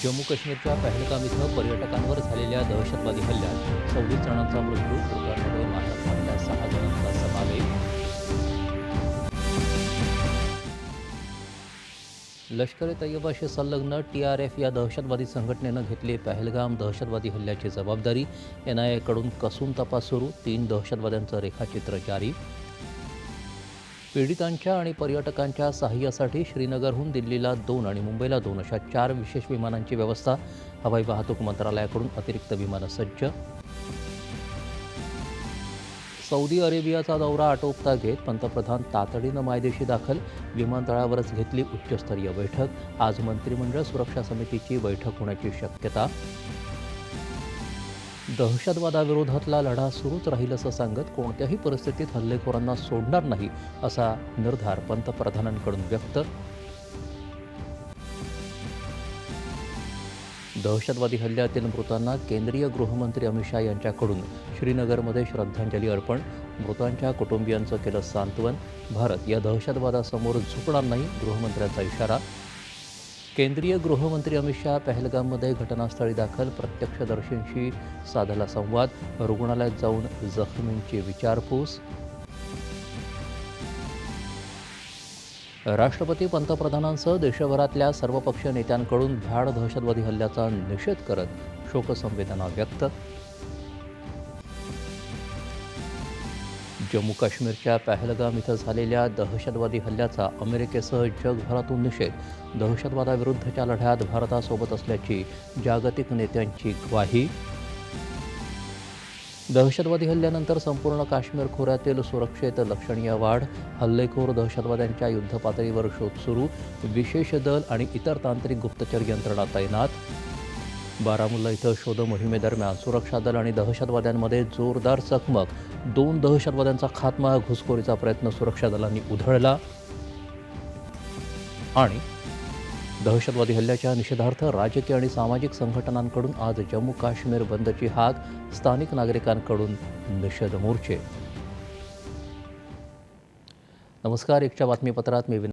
जम्मू काश्मीरच्या पहलगाम इथं पर्यटकांवर झालेल्या दहशतवादी हल्ल्यात 26 जणांचा मृत्यू, मृतांमध्ये महाराष्ट्रातल्या 6 जणांचा समावेश. लष्कर ए तय्यबाशी संलग्न TRF या दहशतवादी संघटनेनं घेतली पहलगाम दहशतवादी हल्ल्याची जबाबदारी. NIAकडून कसून तपास सुरू, 3 दहशतवाद्यांचं रेखाचित्र जारी. पीडितांच्या आणि पर्यटकांच्या सहाय्यासाठी श्रीनगरहून दिल्लीला 2 आणि मुंबईला 2 अशा 4 विशेष विमानांची व्यवस्था. हवाई वाहतूक मंत्रालयाकडून अतिरिक्त विमानं सज्ज. सौदी अरेबियाचा दौरा आटोपता घेत पंतप्रधान तातडीनं मायदेशी दाखल. विमानतळावरच घेतली उच्चस्तरीय बैठक. आज मंत्रिमंडळ सुरक्षा समितीची बैठक होण्याची शक्यता. दहशतवादाविरोधातला लढा सुरूच राहील असं सांगत कोणत्याही परिस्थितीत हल्लेखोरांना सोडणार नाही असा निर्धार पंतप्रधानांकडून व्यक्त. दहशतवादी हल्ल्यातील मृतांना केंद्रीय गृहमंत्री अमित शाह यांच्याकडून श्रीनगरमध्ये श्रद्धांजली अर्पण. मृतांच्या कुटुंबियांचं केलं सांत्वन. भारत या दहशतवादासमोर झुकणार नाही, गृहमंत्र्यांचा इशारा. केंद्रीय गृहमंत्री अमित शाह पहलगाममध्ये घटनास्थळी दाखल. प्रत्यक्षदर्शींशी साधला संवाद. रुग्णालयात जाऊन जखमींची विचारपूस. राष्ट्रपती पंतप्रधानांसह देशभरातल्या सर्वपक्षीय नेत्यांकडून भ्याड दहशतवादी हल्ल्याचा निषेध करत शोकसंवेदना व्यक्त. जम्मू काश्मीरच्या पहलगाम इथं झालेल्या दहशतवादी हल्ल्याचा अमेरिकेसह जगभरातून निषेध. दहशतवादाविरुद्धच्या लढ्यात भारतासोबत असल्याची जागतिक नेत्यांची ग्वाही. दहशतवादी हल्ल्यानंतर संपूर्ण काश्मीर खोऱ्यातील सुरक्षेत लक्षणीय वाढ. हल्लेखोर दहशतवाद्यांच्या युद्धपातळीवर शोध सुरू. विशेष दल आणि इतर तांत्रिक गुप्तचर यंत्रणा तैनात. बारामुल्ला इथं शोध मोहिमेदरम्यान सुरक्षा दल आणि दहशतवाद्यांमध्ये जोरदार चकमक. 2 दहशतवाद्यांचा खात्मा. घुसखोरीचा प्रयत्न सुरक्षा दलांनी उधळला. आणि दहशतवादी हल्ल्याच्या निषेधार्थ राजकीय आणि सामाजिक संघटनांकडून आज जम्मू काश्मीर बंदची हाक. स्थानिक नागरिकांकडून निषेध मोर्चे. नमस्कार, एकच्या बातमीपत्रात मी